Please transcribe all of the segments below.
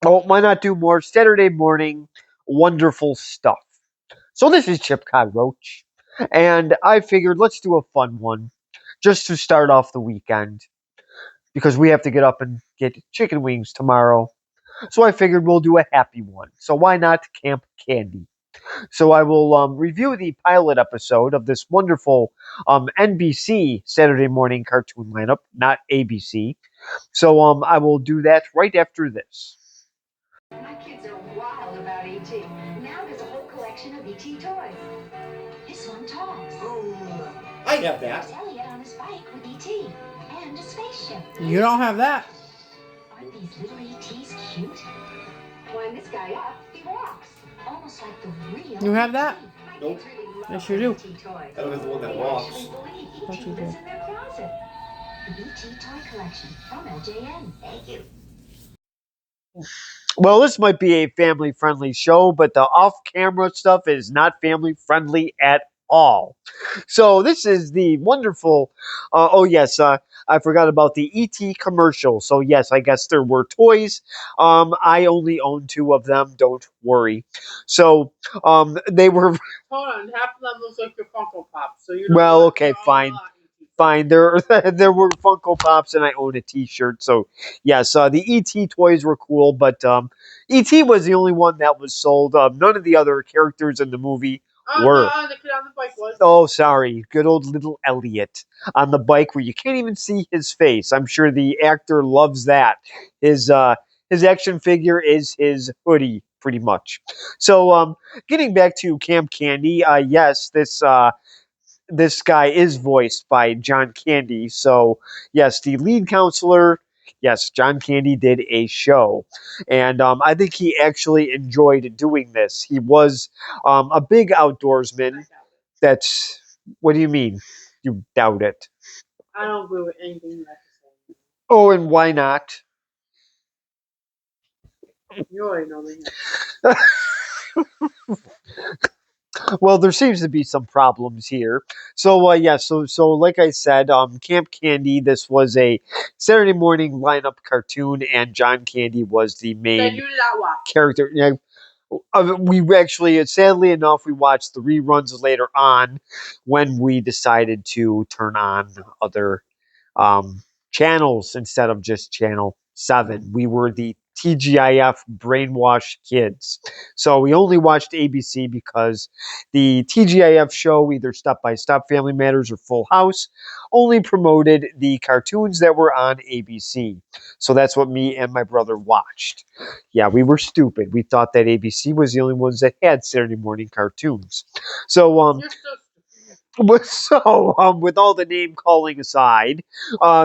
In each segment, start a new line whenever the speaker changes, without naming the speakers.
Oh, why not do more Saturday morning wonderful stuff? So this is Chip Roach, and I figured let's do a fun one just to start off the weekend because we have to get up and get chicken wings tomorrow. So I figured we'll do a happy one. So why not Camp Candy? So I will review the pilot episode of this wonderful NBC Saturday morning cartoon lineup, not ABC. So I will do that right after this.
My kids are wild about E.T. Now there's a whole collection of E.T. toys. This one talks.
Oh, I have that.
There's Elliot on his bike with E.T. and a spaceship.
You don't have that.
Aren't these little E.T.s cute? Wind this guy up, he walks. Almost like the real
You have that?
My
Nope.
kids really love
Yes, you do.
E.T. toys.
I don't have the one that
They
walks.
actually believe
Thought
E.T.
you
lives
did.
in their closet. The E.T. toy collection from LJN. Thank you.
Well, this might be a family friendly show, but the off camera stuff is not family friendly at all. So, this is the wonderful. Oh, yes, I forgot about the ET commercial. So, yes, I guess there were toys. I only own two of them. Don't worry. So, they were.
Hold on, half of them looks like your Funko Pop. So you
Well, okay, fine. Fine, there were Funko Pops, and I own a T-shirt. So yes, the ET toys were cool, but ET was the only one that was sold. None of the other characters in the movie were.
No, the kid on the bike was.
Oh, sorry, good old little Elliot on the bike where you can't even see his face. I'm sure the actor loves that. His action figure is his hoodie, pretty much. So getting back to Camp Candy, yes, this guy is voiced by John Candy. So, yes, the lead counselor, yes, John Candy did a show. And I think he actually enjoyed doing this. He was a big outdoorsman. That's, what do you mean? You doubt it.
I don't agree with anything you have to say.
Oh, and why not?
You already know the answer.
Well, there seems to be some problems here. So so like I said, Camp Candy. This was a Saturday morning lineup cartoon, and John Candy was the
That
main
you did not watch.
character. Yeah, we actually, sadly enough, we watched the reruns later on when we decided to turn on other channels instead of just channel 7. We were the TGIF brainwashed kids. So we only watched ABC because the TGIF show, either Step by Step, Family Matters, or Full House, only promoted the cartoons that were on ABC. So that's what me and my brother watched. Yeah, we were stupid. We thought that ABC was the only ones that had Saturday morning cartoons. So
You're so stupid.
so, with all the name calling aside,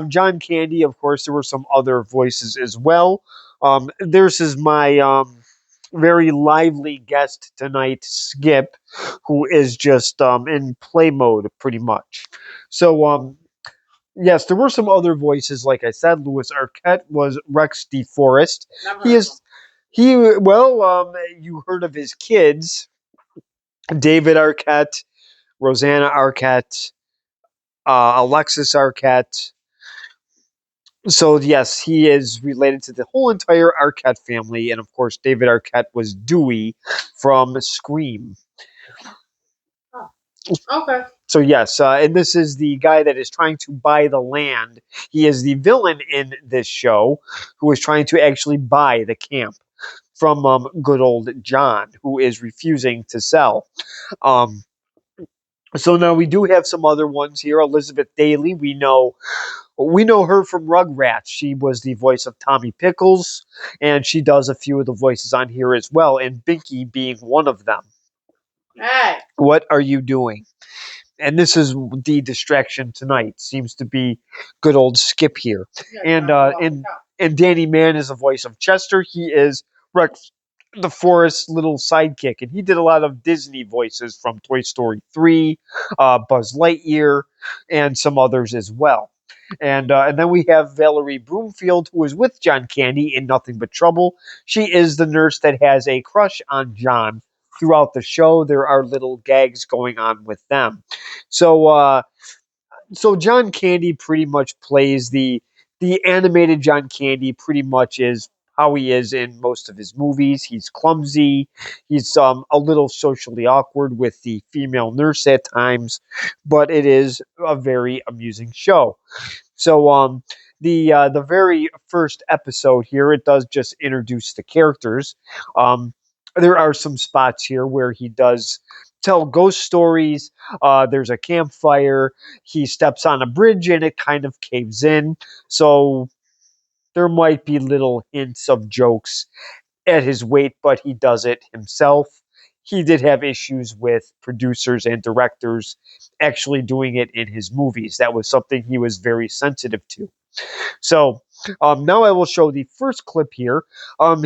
John Candy, of course, there were some other voices as well. This is my very lively guest tonight, Skip, who is just in play mode pretty much. So, yes, there were some other voices. Like I said, Louis Arquette was Rex DeForest.
Never
He
heard of
is he well, you heard of his kids, David Arquette, Rosanna Arquette, Alexis Arquette. So yes, he is related to the whole entire Arquette family, and of course, David Arquette was Dewey from Scream.
them. Oh, okay.
So yes, and this is the guy that is trying to buy the land. He is the villain in this show, who is trying to actually buy the camp from good old John, who is refusing to sell. Um, so now we do have some other ones here. Elizabeth Daly, we know her from Rugrats. She was the voice of Tommy Pickles, and she does a few of the voices on here as well, and Binky being one of them.
Hey.
What are you doing? And this is the distraction tonight. Seems to be good old Skip here.
Yeah,
And
trying to
uh,
go off the
and
couch.
and Danny Mann is the voice of Chester. He is Rex the Forest's little sidekick, and he did a lot of Disney voices from Toy Story 3, Buzz Lightyear, and some others as well. And then we have Valerie Broomfield, who is with John Candy in Nothing But Trouble. She is the nurse that has a crush on John throughout the show. There are little gags going on with them. So John Candy pretty much plays the animated John Candy pretty much is how he is in most of his movies. He's clumsy. He's a little socially awkward with the female nurse at times, but it is a very amusing show. So the very first episode here, it does just introduce the characters. Um, there are some spots here where he does tell ghost stories. There's a campfire. He steps on a bridge and it kind of caves in. So there might be little hints of jokes at his weight, but he does it himself. He did have issues with producers and directors actually doing it in his movies. That was something he was very sensitive to. So now I will show the first clip here.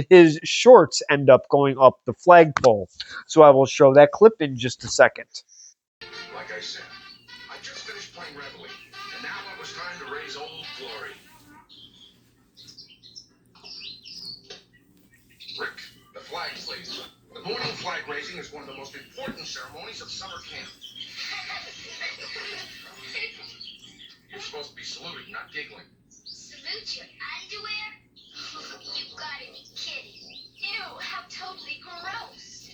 His shorts end up going up the flagpole. So I will show that clip in just a second.
Like I said, I just finished playing Reveille, and now it was time to raise old glory. Rick, the flag, please. The morning flag raising is one of the most important ceremonies of summer camp. You're supposed to be saluting, not giggling.
Salute your underwear? You gotta be kidding. Ew, how totally gross.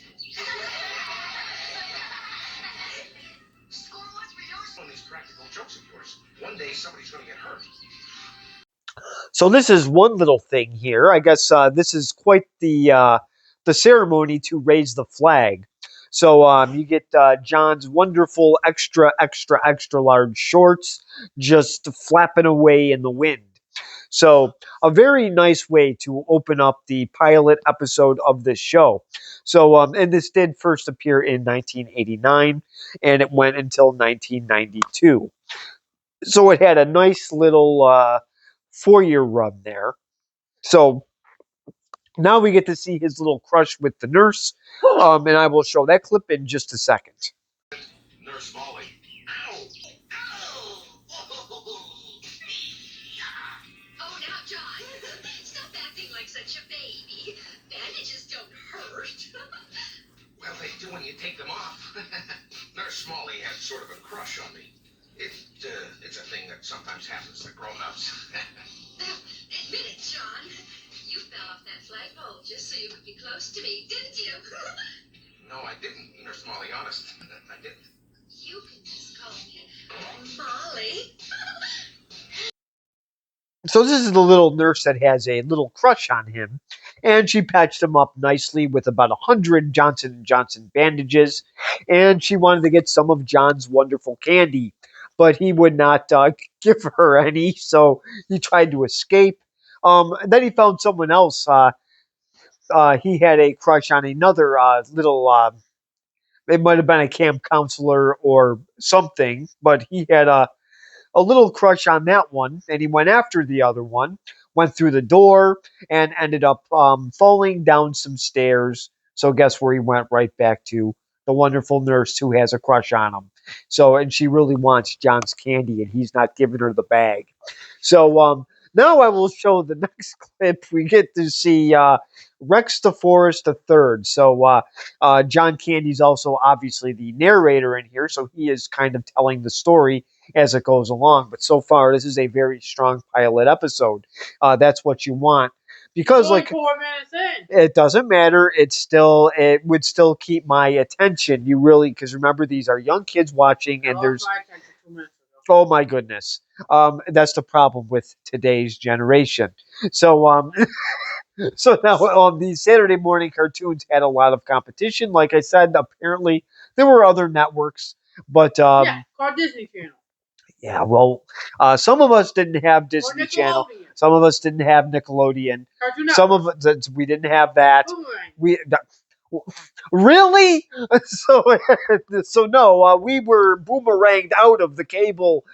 Score one for yours.
On these practical jokes of yours, one day somebody's going to get hurt.
So this is one little thing here. I guess this is quite the ceremony to raise the flag. So you get John's wonderful extra large shorts just flapping away in the wind. So a very nice way to open up the pilot episode of this show. And this did first appear in 1989, and it went until 1992. So it had a nice little 4-year run there. So now we get to see his little crush with the nurse, and I will show that clip in just a second.
Nurse Molly. Ow! Ow!
Oh, now, John, stop acting like such a baby. Bandages don't hurt.
Well, they do when you take them off. Nurse Molly had sort of a crush on me. It's a thing that sometimes happens to grown-ups.
Admit it, John. You fell off that flagpole just so you could be close to me, didn't you?
No, I didn't, Nurse Molly, honest. I didn't.
You can just call me Molly.
So this is the little nurse that has a little crush on him, and she patched him up nicely with about 100 Johnson & Johnson bandages, and she wanted to get some of John's wonderful candy, but he would not give her any, so he tried to escape. Then he found someone else. He had a crush on another little. It might have been a camp counselor or something, but he had a little crush on that one, and he went after the other one, went through the door, and ended up falling down some stairs. So guess where he went right back to? The wonderful nurse who has a crush on him. And she really wants John's candy, and he's not giving her the bag. Now I will show the next clip. We get to see Rex DeForest III. John Candy's also obviously the narrator in here, so he is kind of telling the story as it goes along. But so far, this is a very strong pilot episode. That's what you want. Because
Only
like
4 minutes in.
it doesn't matter. It would still keep my attention. You really, because remember, these are young kids watching, and
I
there's
lost my attention 2 minutes ago.
oh my goodness. That's the problem with today's generation. So so now these Saturday morning cartoons had a lot of competition. Like I said, apparently there were other networks, but
Yeah, called Disney Channel.
yeah, well, some of us didn't have
Or
Disney Channel.
Nickelodeon.
Some of us didn't have Nickelodeon.
Cartoon Network.
Some of us we didn't have that.
Boomerang.
We Really? So, so no, we were boomeranged out of the cable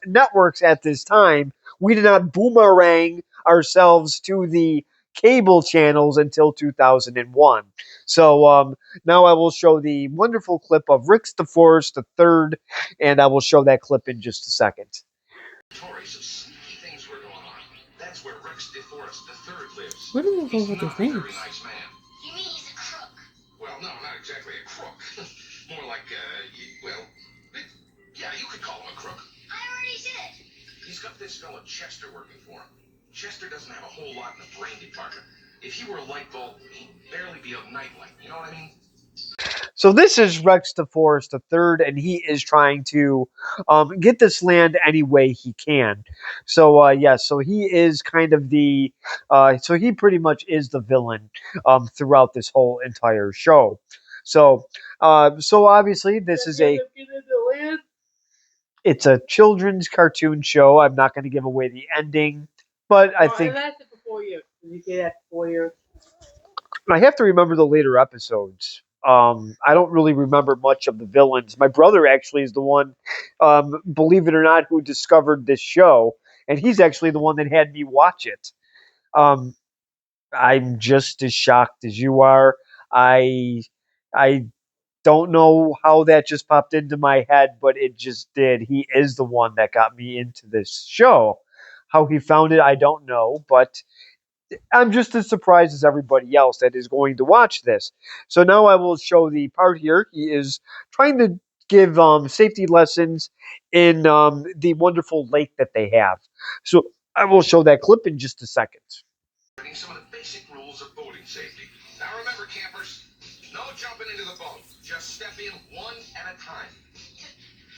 networks at this time. We did not boomerang ourselves to the cable channels until 2001. So now I will show the wonderful clip of Rex DeForest the third, and I will show that clip in just a second.
Stories of sneaky things were going on. That's where Rex DeForest III lives.
Where do they go
He's
with
not
their
a very
names?
nice man.
You mean he's a crook?
Well, no, not exactly a crook. More like, well, yeah, you could call him a crook.
I already did.
He's got this fella Chester working for him. Chester doesn't have a whole lot in the brain department. If he were a light bulb, he'd barely be a nightlight. You know what I mean?
So this is Rex DeForest the third, and he is trying to get this land any way he can. So so he is kind of the so he pretty much is the villain throughout this whole entire show. So so obviously this is a it's a children's cartoon show. I'm not going to give away the ending, but I think
It lasted for 4 years. Did you say that for 4 years?
I have to remember the later episodes. I don't really remember much of the villains. My brother actually is the one, believe it or not, who discovered this show, and he's actually the one that had me watch it. Um, I'm just as shocked as you are. I I don't know how that just popped into my head, but it just did. He is the one that got me into this show. How he found it, I don't know, but I'm just as surprised as everybody else that is going to watch this. So now I will show the part here. He is trying to give safety lessons in the wonderful lake that they have. So I will show that clip in just a second.
Some of the basic rules of boating safety. Now remember, campers, no jumping into the boat. Just step in one at a time.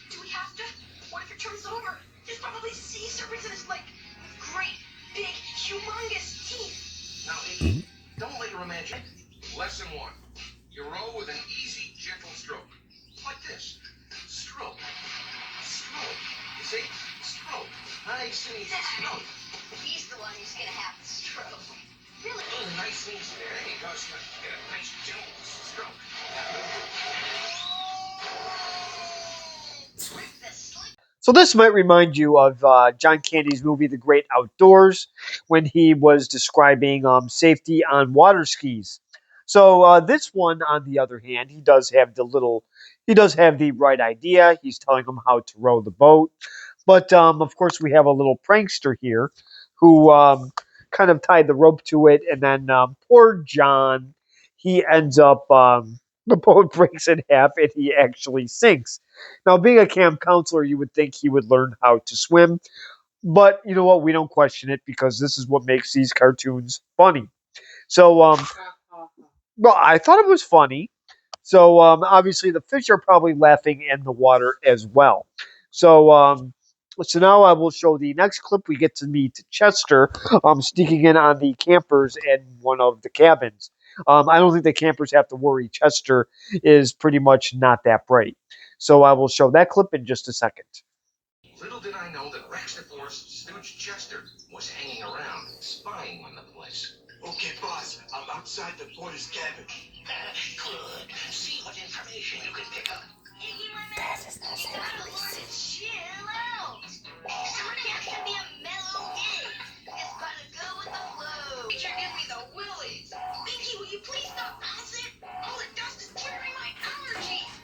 Do we have to? What if it turns over? There's probably sea serpents in this lake with great, big, humongous teeth.
Now, Iggy, don't let your imagination. Lesson one. You row with an easy, gentle stroke. Like this. Stroke. Stroke. You see? Stroke. Nice and easy. Stroke.
He's the one who's gonna have the stroke. Really?
Nice and easy. There you go. Get a nice, gentle stroke.
With the slip.
So this might remind you of John Candy's movie The Great Outdoors when he was describing safety on water skis. So this one, on the other hand, he does have the right idea. He's telling them how to row the boat, but of course we have a little prankster here who kind of tied the rope to it, and then poor John, he ends up the boat breaks in half and he actually sinks. Now, being a camp counselor, you would think he would learn how to swim, but you know what? We don't question it because this is what makes these cartoons funny. So, well, I thought it was funny. So, obviously, the fish are probably laughing in the water as well. So, so now I will show the next clip. We get to meet Chester sneaking in on the campers in one of the cabins. I don't think the campers have to worry. Chester is pretty much not that bright. So I will show that clip in just a second.
Little did I know that Rex DeForest Stooge Chester was hanging around, spying on the place.
Okay, boss, I'm outside the porter's cabin.
Good. See what information you can pick up.
Iggy, my man, you gotta learn to chill out. Somebody has to be a mellow kid. It's gotta go with the flow. Teacher gives me the willies. Iggy, will you please stop passing? All it does is carry my allergies.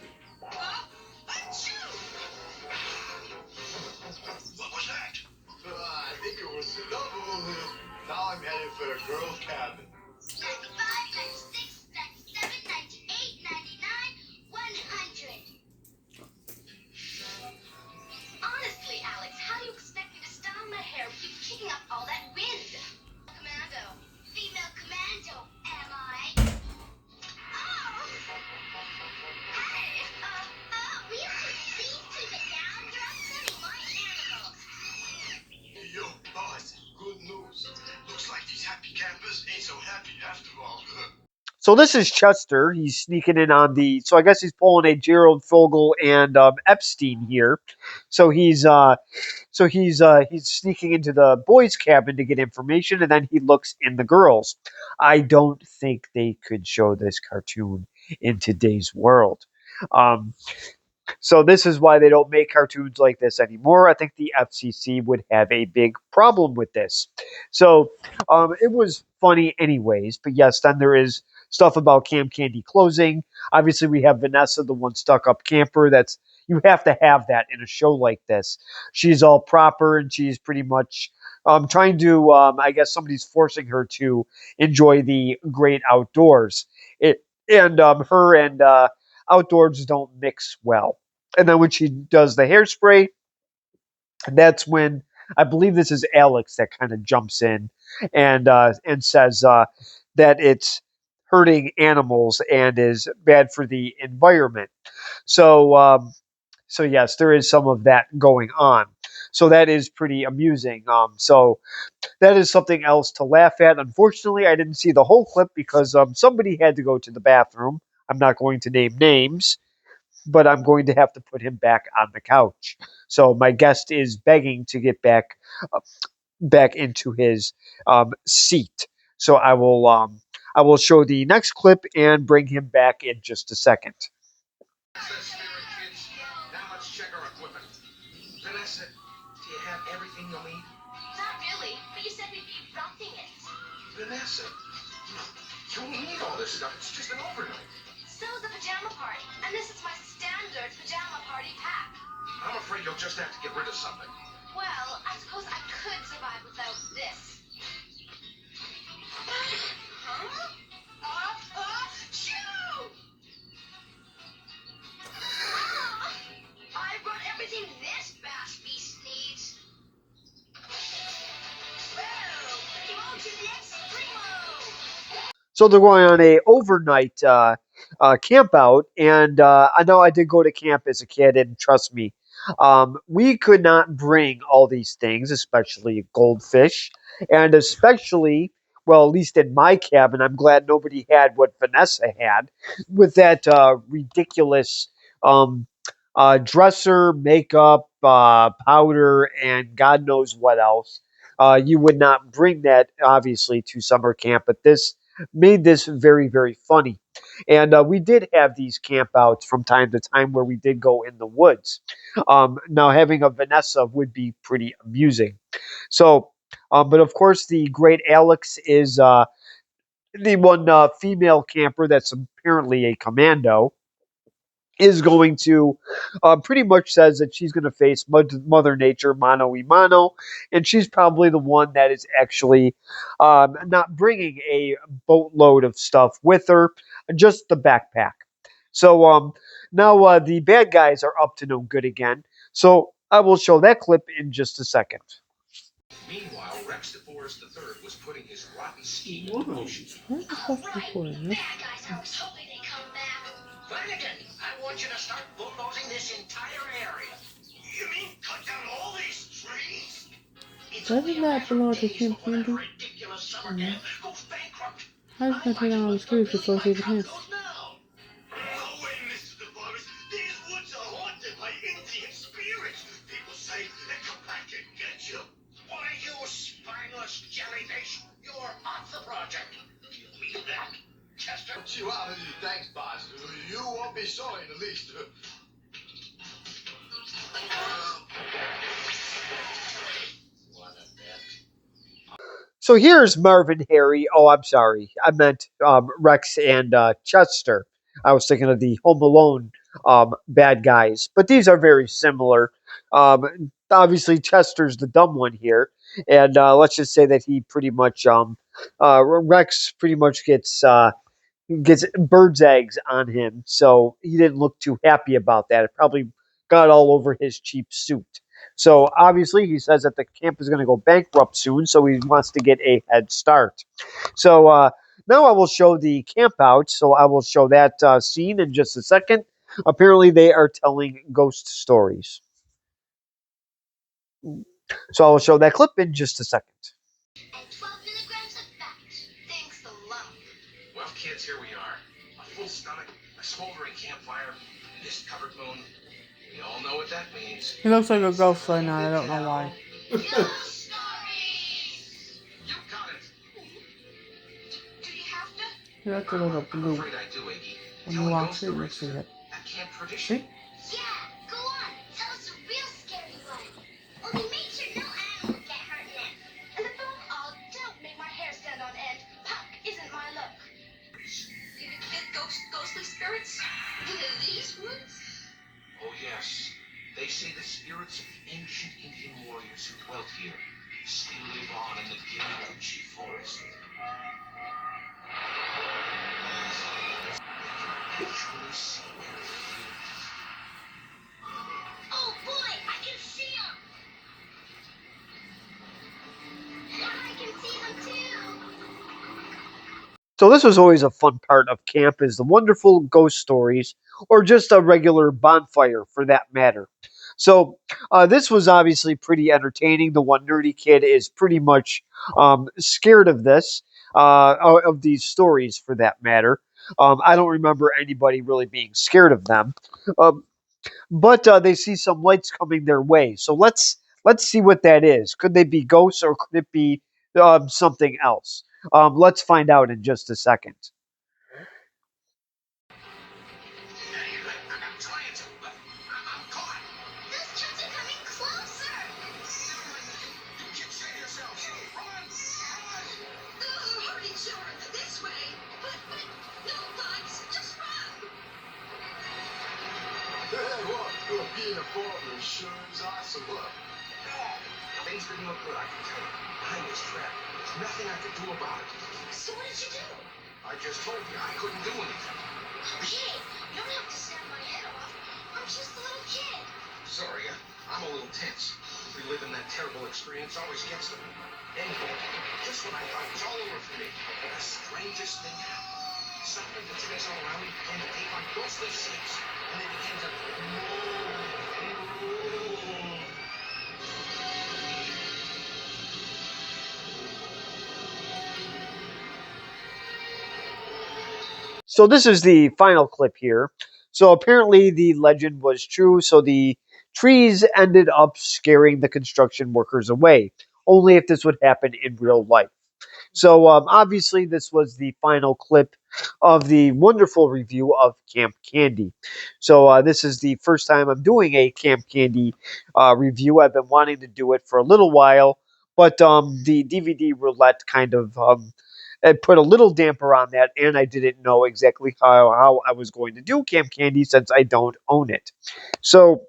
Achoo!
What was that? I think it was a double. Now I'm headed for a girl's cabin.
95, 96, 97, 98, 99, 100. Honestly, Alex, how do you expect me to style my hair with you kicking up all that wind? Commando, female
So this is Chester. He's sneaking in on the. So I guess he's pulling a Gerald Fogel and Epstein here. So he's sneaking into the boys' cabin to get information, and then he looks in the girls. I don't think they could show this cartoon in today's world. Um, so this is why they don't make cartoons like this anymore. I think the FCC would have a big problem with this. So it was funny anyways. But yes, then there is stuff about Cam Candy closing. Obviously, we have Vanessa, the one stuck-up camper. That's you have to have that in a show like this. She's all proper and she's pretty much trying to. I guess somebody's forcing her to enjoy the great outdoors. Her and outdoors don't mix well. And then when she does the hairspray, that's when I believe this is Alex that kind of jumps in and says that it's hurting animals and is bad for the environment. So so yes, there is some of that going on. So that is pretty amusing. So that is something else to laugh at. Unfortunately, I didn't see the whole clip because somebody had to go to the bathroom. I'm not going to name names, but I'm going to have to put him back on the couch. So my guest is begging to get back into his seat. So I will show the next clip and bring him back in just a second.
That's the spirit, kids. Now let's check our equipment. Vanessa, do you have everything you'll need?
Not really, but you said we'd be roughing it.
Vanessa, you don't need all this stuff. It's just an overnight.
So is the pajama party, and this is my standard pajama party pack.
I'm afraid you'll just have to get rid of something.
Well, I suppose I could survive without this. Huh? Shoo! I brought everything this fast beast needs. Well, emoji the extremo!
So they're going on a overnight camp out, and I know I did go to camp as a kid, and trust me, we could not bring all these things, especially goldfish, and especially, well, at least in my cabin, I'm glad nobody had what Vanessa had with that ridiculous um, dresser, makeup, powder, and God knows what else. You would not bring that obviously to summer camp, but this made this very, very funny. And we did have these campouts from time to time where we did go in the woods. Now, having a Vanessa would be pretty amusing. So, but of course, the great Alex is the one female camper that's apparently a commando. Is going to pretty much says that she's going to face Mother Nature mano a mano, and she's probably the one that is actually not bringing a boatload of stuff with her, just the backpack. So now the bad guys are up to no good again. So I will show that clip in just a second.
Meanwhile, Rex DeForest III was putting his rotten scheme
Whoa.
into motion.
Where's the stuff recording?
Bad guys, I was hoping they'd come back.
Flanagan, I want you to start bulldozing this entire area.
You mean cut down all these trees?
It's
Doesn't
only a
that
matter of
belong to
days
Camp
before that
Candy?
ridiculous summer camp goes bankrupt.
How's it gonna take down all the trees before it's even his?
No way, Mr. DeForest. These woods are haunted by Indian spirits. People say they come back and get you.
Why, you spineless jellyfish! You're off the project. Do you mean that, Chester?
Chihuahua, thanks, boss. You won't be sorry in the least.
What a net.
So here's Marvin Harry. Oh, I'm sorry. I meant Rex and Chester. I was thinking of the Home Alone bad guys, but these are very similar. Obviously, Chester's the dumb one here, and let's just say that he pretty much Rex pretty much gets bird's eggs on him, so he didn't look too happy about that. It probably got all over his cheap suit. So obviously, he says that the camp is going to go bankrupt soon, so he wants to get a head start. So now I will show the camp out. So I will show that scene in just a second. Apparently, they are telling ghost stories. So I will show that clip in just a second.
And 12 milligrams of fat. Thanks a lot.
Well, kids, here we are. A full stomach, a smoldering campfire, and this covered moon. We all know what that means.
He looks like a ghost right now. I don't know why.
Ghost stories!
You got it.
Do you have to?
He looks a little
I'm
blue.
afraid I do, Iggy.
When you
Telling
watch
ghost
it, you
stories
see it.
That camp tradition.
See?
Yeah, go on. Tell us a real scary one. Only make sure no animals get hurt in it. And above all, don't make my hair stand on end. Punk isn't my look. Did a kid ghostly spirits? In these woods?
Oh, yes. They say the spirits of ancient Indian warriors who dwelt here still live on in the Giraguchi forest. They can actually see where they live.
Oh boy, I can see them. I can see them too.
So this was always a fun part of camp, is the wonderful ghost stories, or just a regular bonfire for that matter. So this was obviously pretty entertaining. The one nerdy kid is pretty much scared of this, of these stories for that matter. I don't remember anybody really being scared of them, um, but they see some lights coming their way. So let's see what that is. Could they be ghosts, or could it be something else? Let's find out in just a second.
I'm trying to, but I'm caught.
Those trucks are coming closer.
You kids save yourselves. Run!
Hurry, children, this way. But no bugs, just run.
Hey, what? Look, being a father sure is awesome. Look.
Things didn't look good, I can tell you. I was trapped. There's nothing I could do about it.
So what did you do?
I just told you I couldn't do anything.
Okay, you don't have to snap my head off. I'm just a little kid.
Sorry, I'm a little tense. Reliving that terrible experience always gets to me. Anyway, just when I thought it was all over for me, the strangest thing happened. Suddenly the trees all around me began to take on ghostly shapes, and they began to
So this is the final clip here. So apparently the legend was true. So the trees ended up scaring the construction workers away. Only if this would happen in real life. So obviously this was the final clip of the wonderful review of Camp Candy. So this is the first time I'm doing a Camp Candy review. I've been wanting to do it for a little while, but the DVD roulette kind of it put a little damper on that, and I didn't know exactly how I was going to do Camp Candy since I don't own it. So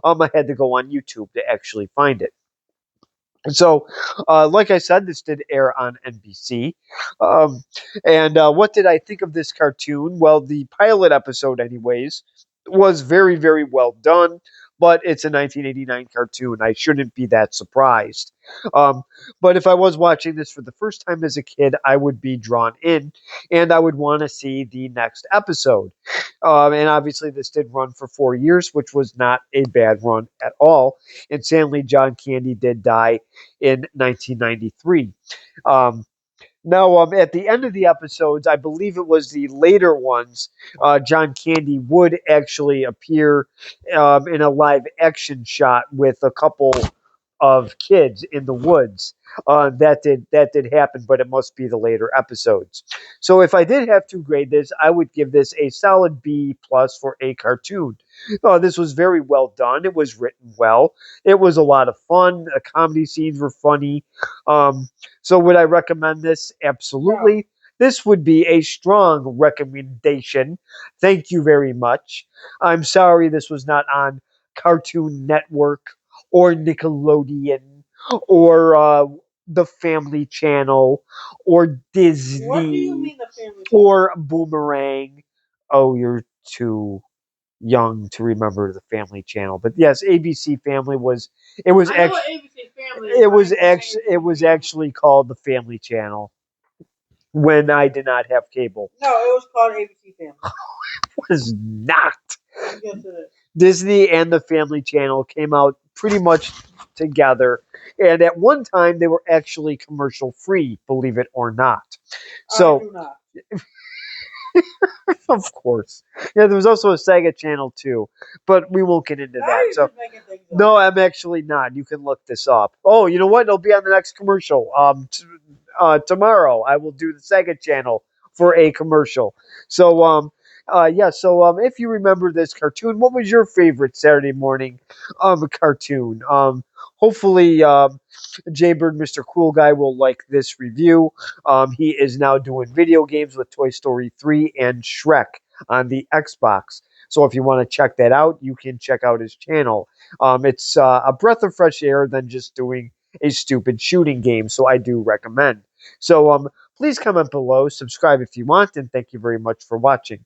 I had to go on YouTube to actually find it. So, like I said, this did air on NBC. And what did I think of this cartoon? Well, the pilot episode, anyways, was very, very well done. But it's a 1989 cartoon. I shouldn't be that surprised. Um, but if I was watching this for the first time as a kid, I would be drawn in, and I would want to see the next episode. And obviously, this did run for 4 years, which was not a bad run at all. And sadly, John Candy did die in 1993. Now, at the end of the episodes, I believe it was the later ones, John Candy would actually appear in a live action shot with a couple of kids in the woods. That did happen, but it must be the later episodes. So if I did have to grade this, I would give this a solid B plus for a cartoon. This was very well done. It was written well. It was a lot of fun. The comedy scenes were funny. So would I recommend this? Absolutely. This would be a strong recommendation. Thank you very much. I'm sorry this was not on Cartoon Network or Nickelodeon or the Family Channel or Disney.
What do you mean the family?
Or Boomerang. Oh, you're too young to remember the Family Channel. But yes, ABC Family was
I know
actually
what ABC Family is.
it
but
was
I didn't say
actually it was
ABC.
actually called the Family Channel when I did not have cable.
No, it was called ABC Family.
It was not.
Yes, it is.
Disney and the Family Channel came out pretty much together, and at one time they were actually commercial free, believe it or not.
I
So
do not.
Of course. Yeah, there was also a Sega Channel too, but we won't get into
Now
that.
you're
So
just making things up.
no, I'm actually not. You can look this up. Oh, you know what? It'll be on the next commercial. Tomorrow I will do the Sega Channel for a commercial. So yeah. So if you remember this cartoon, what was your favorite Saturday morning cartoon? Hopefully Jaybird, Mr. Cool Guy, will like this review. He is now doing video games with Toy Story 3 and Shrek on the Xbox. So if you want to check that out, you can check out his channel. It's a breath of fresh air than just doing a stupid shooting game. So I do recommend. So please comment below, subscribe if you want, and thank you very much for watching.